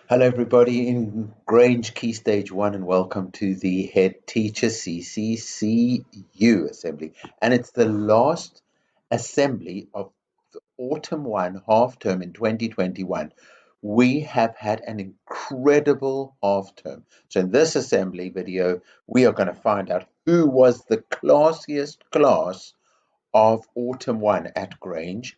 Hello, everybody in Grange Key Stage 1, and welcome to the Head Teacher CCCU assembly. And it's the last assembly of the Autumn 1 half term in 2021. We have had an incredible half term. So, in this assembly video, we are going to find out who was the classiest class of Autumn 1 at Grange.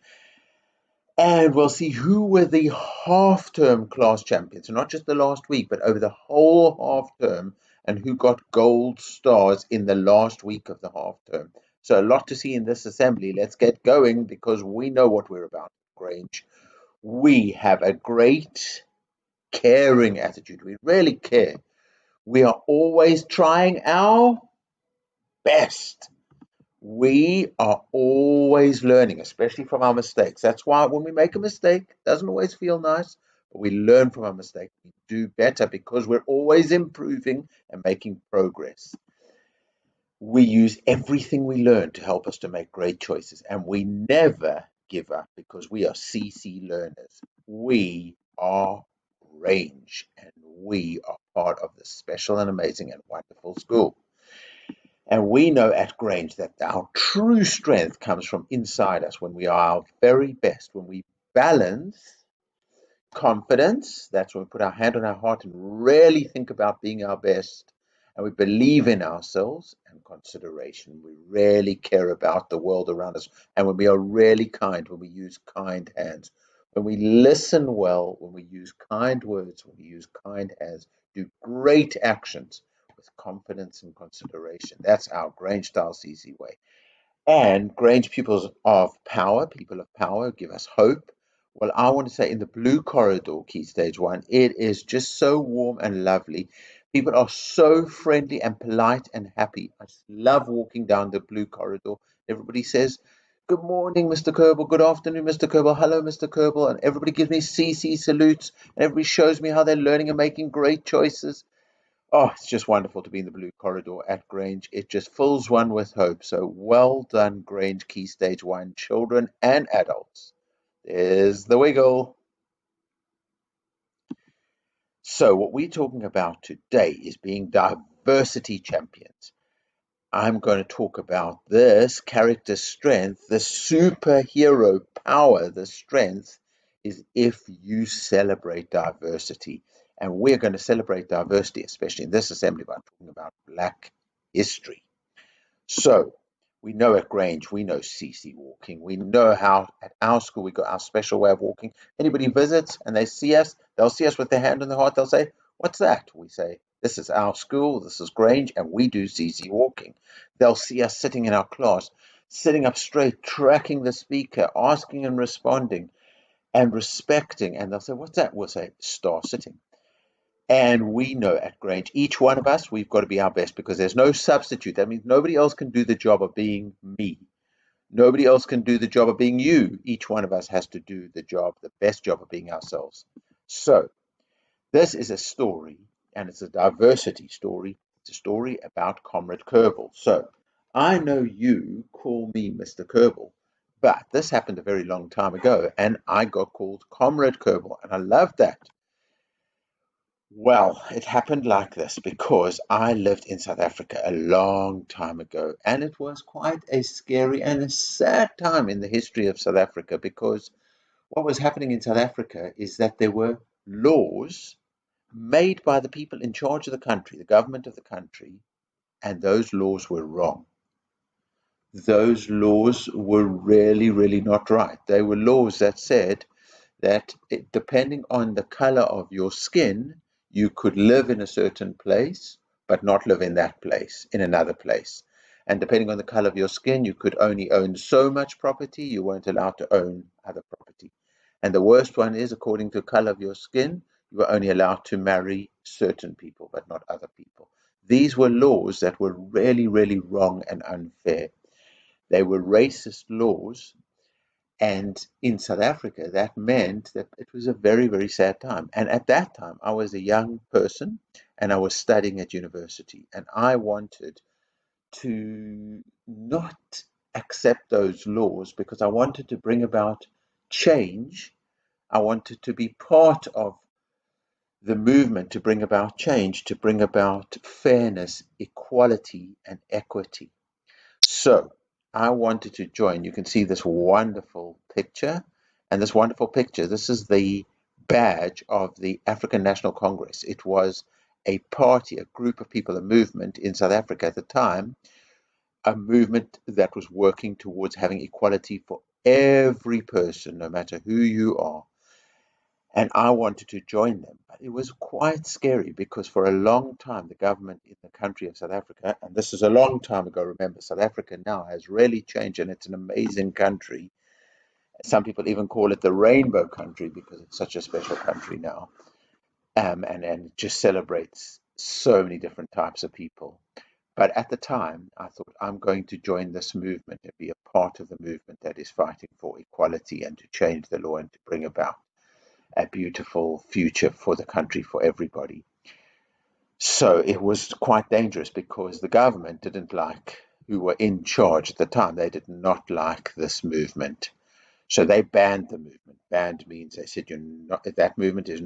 And we'll see who were the half-term class champions, so not just the last week, but over the whole half-term, and who got gold stars in the last week of the half-term. So a lot to see in this assembly. Let's get going because we know what we're about, Grange. We have a great caring attitude. We really care. We are always trying our best. We are always learning, especially from our mistakes. That's why when we make a mistake, it doesn't always feel nice, but we learn from our mistake. We do better because we're always improving and making progress. We use everything we learn to help us to make great choices, and we never give up because we are CC learners. We are Range, and we are part of this special and amazing and wonderful school. And we know at Grange that our true strength comes from inside us when we are our very best, when we balance confidence, that's when we put our hand on our heart and really think about being our best, and we believe in ourselves, and consideration. We really care about the world around us, and when we are really kind, when we use kind hands, when we listen well, when we use kind words, when we use kind hands, do great actions with confidence and consideration. That's our Grange style CC way. And Grange pupils of power, people of power, give us hope. Well, I want to say in the blue corridor, Key Stage 1, it is just so warm and lovely. People are so friendly and polite and happy. I just love walking down the blue corridor. Everybody says, "Good morning, Mr. Kerbal. Good afternoon, Mr. Kerbal. Hello, Mr. Kerbal." And everybody gives me CC salutes. And everybody shows me how they're learning and making great choices. Oh, it's just wonderful to be in the blue corridor at Grange. It just fills one with hope. So well done, Grange Key Stage 1 children and adults. There's the wiggle. So what we're talking about today is being diversity champions. I'm going to talk about this character strength, the superhero power, the strength is if you celebrate diversity. And we're going to celebrate diversity, especially in this assembly, by talking about Black history. So we know at Grange, we know CC walking. We know how at our school we got our special way of walking. Anybody visits and they see us, they'll see us with their hand on the heart. They'll say, "What's that?" We say, "This is our school. This is Grange, and we do CC walking." They'll see us sitting in our class, sitting up straight, tracking the speaker, asking and responding, and respecting. And they'll say, "What's that?" We'll say, "Star sitting." And we know at Grange, each one of us, we've got to be our best because there's no substitute. That means nobody else can do the job of being me. Nobody else can do the job of being you. Each one of us has to do the job, the best job of being ourselves. So, this is a story, and it's a diversity story. It's a story about Comrade Kerbal. So, I know you call me Mr. Kerbal, but this happened a very long time ago, and I got called Comrade Kerbal, and I love that. Well, it happened like this because I lived in South Africa a long time ago, and it was quite a scary and a sad time in the history of South Africa because what was happening in South Africa is that there were laws made by the people in charge of the country, the government of the country, and those laws were wrong. Those laws were really, really not right. They were laws that said that depending on the color of your skin, you could live in a certain place, but not live in that place, in another place. And depending on the color of your skin, you could only own so much property, you weren't allowed to own other property. And the worst one is, according to the color of your skin, you were only allowed to marry certain people, but not other people. These were laws that were really, really wrong and unfair. They were racist laws, and in South Africa, that meant that it was a very, very sad time. And at that time, I was a young person and I was studying at university. And I wanted to not accept those laws because I wanted to bring about change. I wanted to be part of the movement to bring about change, to bring about fairness, equality, and equity. So I wanted to join. You can see this wonderful picture, and this wonderful picture, this is the badge of the African National Congress. It was a party, a group of people, a movement in South Africa at the time, a movement that was working towards having equality for every person, no matter who you are. And I wanted to join them. But it was quite scary because for a long time, the government in the country of South Africa, and this is a long time ago, remember, South Africa now has really changed and it's an amazing country. Some people even call it the rainbow country because it's such a special country now. And it just celebrates so many different types of people. But at the time, I thought I'm going to join this movement and be a part of the movement that is fighting for equality and to change the law and to bring about a beautiful future for the country, for everybody. So it was quite dangerous because the government didn't like who were in charge at the time. They did not like this movement. So they banned the movement. Banned means they said that movement um, is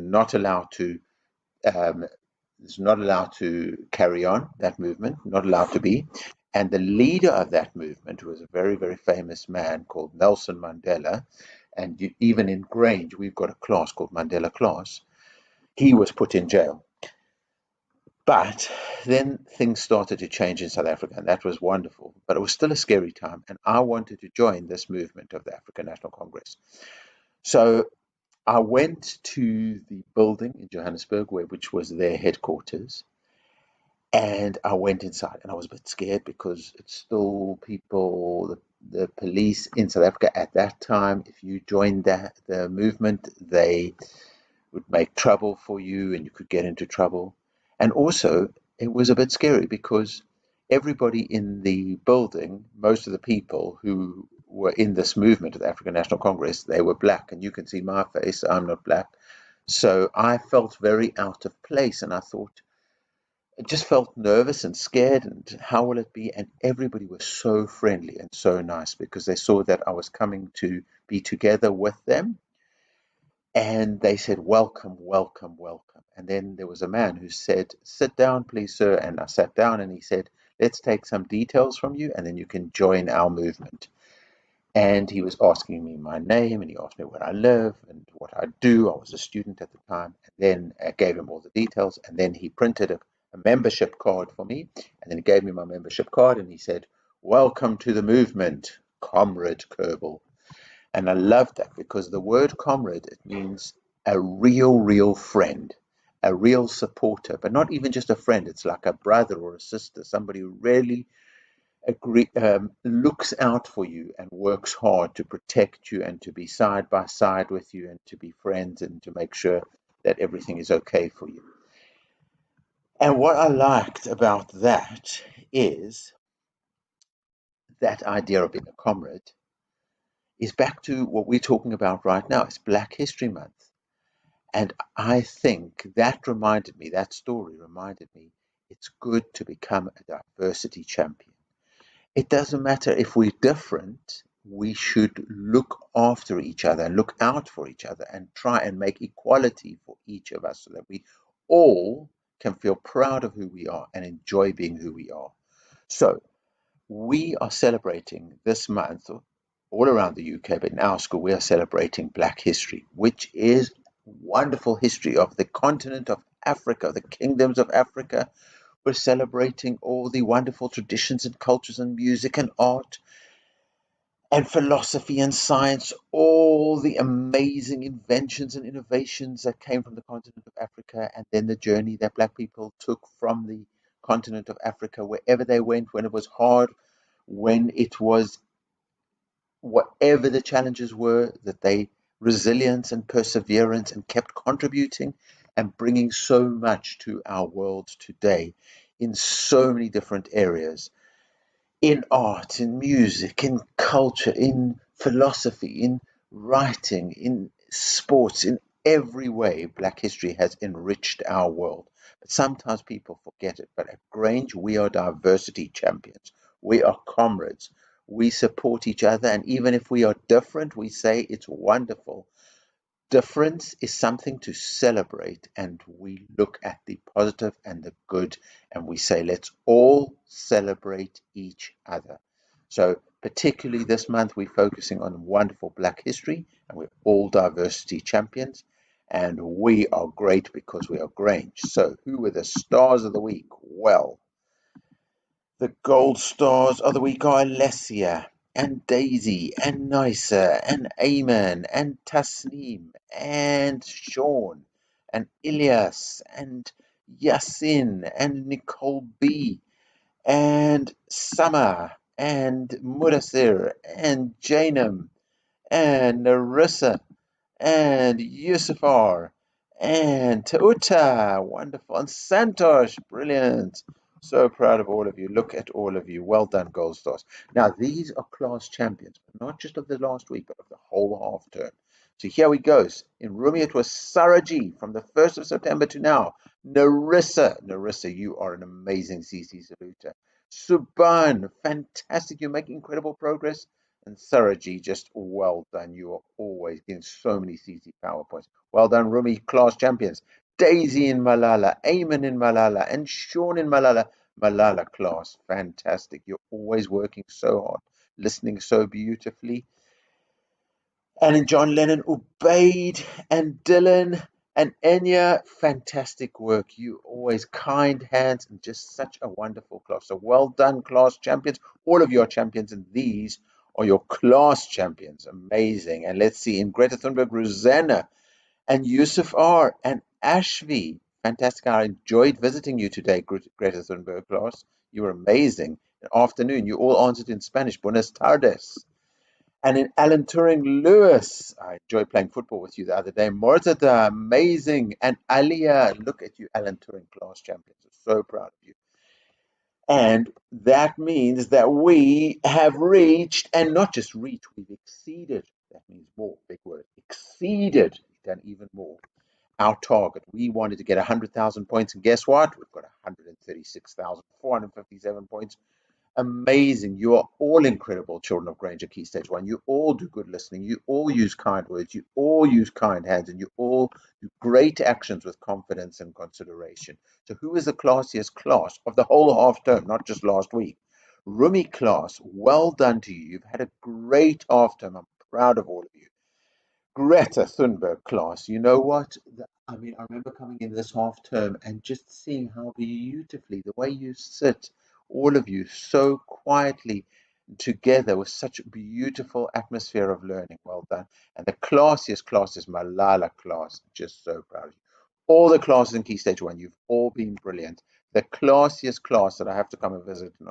not allowed to carry on. That movement not allowed to be. And the leader of that movement was a very, very famous man called Nelson Mandela. And even in Grange, we've got a class called Mandela class. He was put in jail. But then things started to change in South Africa, and that was wonderful. But it was still a scary time, and I wanted to join this movement of the African National Congress. So I went to the building in Johannesburg, which was their headquarters, and I went inside, and I was a bit scared because it's still people, the police in South Africa at that time. If you joined the movement, they would make trouble for you and you could get into trouble. And also, it was a bit scary because everybody in the building, most of the people who were in this movement of the African National Congress, they were black. And you can see my face, I'm not black. So I felt very out of place and I thought, I just felt nervous and scared and how will it be? And everybody was so friendly and so nice because they saw that I was coming to be together with them and they said, welcome, welcome, welcome. And then there was a man who said, sit down, please, sir. And I sat down and he said, let's take some details from you and then you can join our movement. And he was asking me my name and he asked me where I live and what I do. I was a student at the time. And then I gave him all the details. And then he printed a membership card for me. And then he gave me my membership card and he said, welcome to the movement, Comrade Kerbal. And I love that because the word comrade, it means a real, real friend, a real supporter, but not even just a friend. It's like a brother or a sister, somebody who really looks out for you and works hard to protect you and to be side by side with you and to be friends and to make sure that everything is okay for you. And what I liked about that is that idea of being a comrade is back to what we're talking about right now. It's Black History Month. And I think that reminded me, that story reminded me, it's good to become a diversity champion. It doesn't matter if we're different, we should look after each other and look out for each other and try and make equality for each of us so that we all can feel proud of who we are and enjoy being who we are. So we are celebrating this month all around the UK, but in our school we are celebrating Black History, which is wonderful history of the continent of Africa, the kingdoms of Africa. We're celebrating all the wonderful traditions and cultures and music and art and philosophy and science, all the amazing inventions and innovations that came from the continent of Africa, and then the journey that Black people took from the continent of Africa, wherever they went, when it was hard, when it was whatever the challenges were, that they resilience and perseverance and kept contributing and bringing so much to our world today in so many different areas in art, in music, in culture, in philosophy, in writing, in sports, in every way, Black history has enriched our world. But sometimes people forget it. But at Grange, we are diversity champions. We are comrades. We support each other. And even if we are different, we say it's wonderful Difference is something to celebrate, and we look at the positive and the good, and we say, let's all celebrate each other. So, particularly this month, we're focusing on wonderful Black history, and we're all diversity champions, and we are great because we are Grange. So, who were the stars of the week? Well, the gold stars of the week are Alessia and Daisy and Nisa and Eamon and Tasneem and Sean and Ilyas and Yasin and Nicole B and Summer and Mudassir and Janum and Narissa and Yusufar and Tauta, wonderful, and Santosh, brilliant. So proud of all of you. Look at all of you. Well done, Gold Stars. Now, these are class champions, but not just of the last week, but of the whole half term. So here we go. In Rumi, it was Saraji from the 1st of September to now. Narissa, you are an amazing CC saluter. Suban, fantastic. You're making incredible progress. And Saraji, just well done. You are always getting so many CC power points. Well done, Rumi, class champions. Daisy in Malala, Eamon in Malala, and Sean in Malala. Malala class, fantastic. You're always working so hard, listening so beautifully. And in John Lennon, Ubaid and Dylan and Enya, fantastic work. You always kind hands and just such a wonderful class. So well done, class champions. All of you are champions, and these are your class champions. Amazing. And let's see, in Greta Thunberg, Rosanna and Yusuf R. and Ashvi. Fantastic. I enjoyed visiting you today, Greta Thunberg class. You were amazing. Afternoon, you all answered in Spanish. Buenas tardes. And in Alan Turing Lewis, I enjoyed playing football with you the other day. Mortada, amazing. And Alia, look at you, Alan Turing class champions. I'm so proud of you. And that means that we have reached, and not just reached, we've exceeded. That means more, big word. Exceeded, done even more. Our target. We wanted to get 100,000 points, and guess what? We've got 136,457 points. Amazing. You are all incredible children of Granger Key Stage 1. You all do good listening. You all use kind words. You all use kind hands. And you all do great actions with confidence and consideration. So who is the classiest class of the whole half term, not just last week? Rumi class, well done to you. You've had a great half term. I'm proud of all of you. Greta Thunberg class, you know what? I mean, I remember coming in this half term and just seeing how beautifully the way you sit, all of you, so quietly together with such a beautiful atmosphere of learning. Well done. And the classiest class is Malala class. Just so proud of you. All the classes in Key Stage 1, you've all been brilliant. The classiest class that I have to come and visit and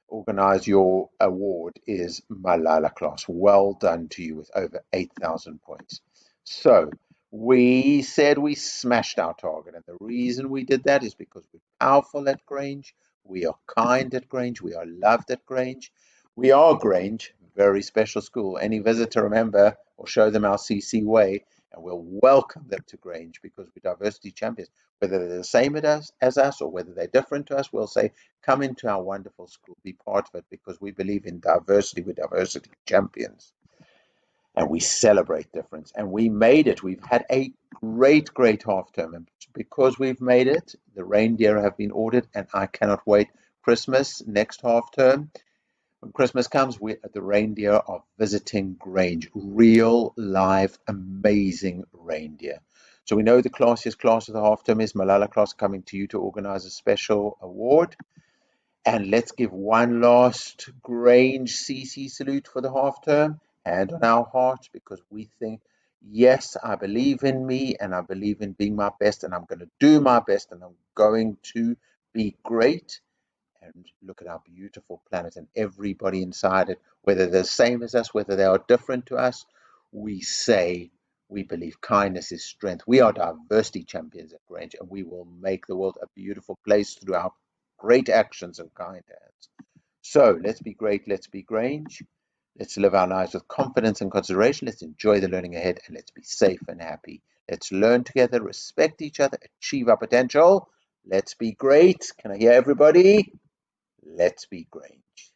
organize your award is Malala class. Well done to you with over 8,000 points. So we said we smashed our target, and the reason we did that is because we're powerful at Grange, we are kind at Grange, we are loved at Grange, we are Grange, very special school. Any visitor, remember, or show them our CC way, and we'll welcome them to Grange because we're diversity champions. Whether they're the same as us or whether they're different to us, we'll say, come into our wonderful school, be part of it, because we believe in diversity. We're diversity champions. And we celebrate difference. And we made it. We've had a great half term. And because we've made it, the reindeer have been ordered, and I cannot wait. Christmas, next half term, when Christmas comes, the reindeer are visiting Grange. Real, live, amazing reindeer. So we know the classiest class of the half term is Malala class, coming to you to organize a special award. And let's give one last Grange CC salute for the half term. Hand on our heart, because we think, yes, I believe in me and I believe in being my best, and I'm going to do my best, and I'm going to be great. And look at our beautiful planet and everybody inside it, whether they're the same as us, whether they are different to us. We say we believe kindness is strength. We are diversity champions at Grange, and we will make the world a beautiful place through our great actions and kind hands. So let's be great, let's be Grange. Let's live our lives with confidence and consideration. Let's enjoy the learning ahead, and let's be safe and happy. Let's learn together, respect each other, achieve our potential. Let's be great. Can I hear everybody? Let's be Grange.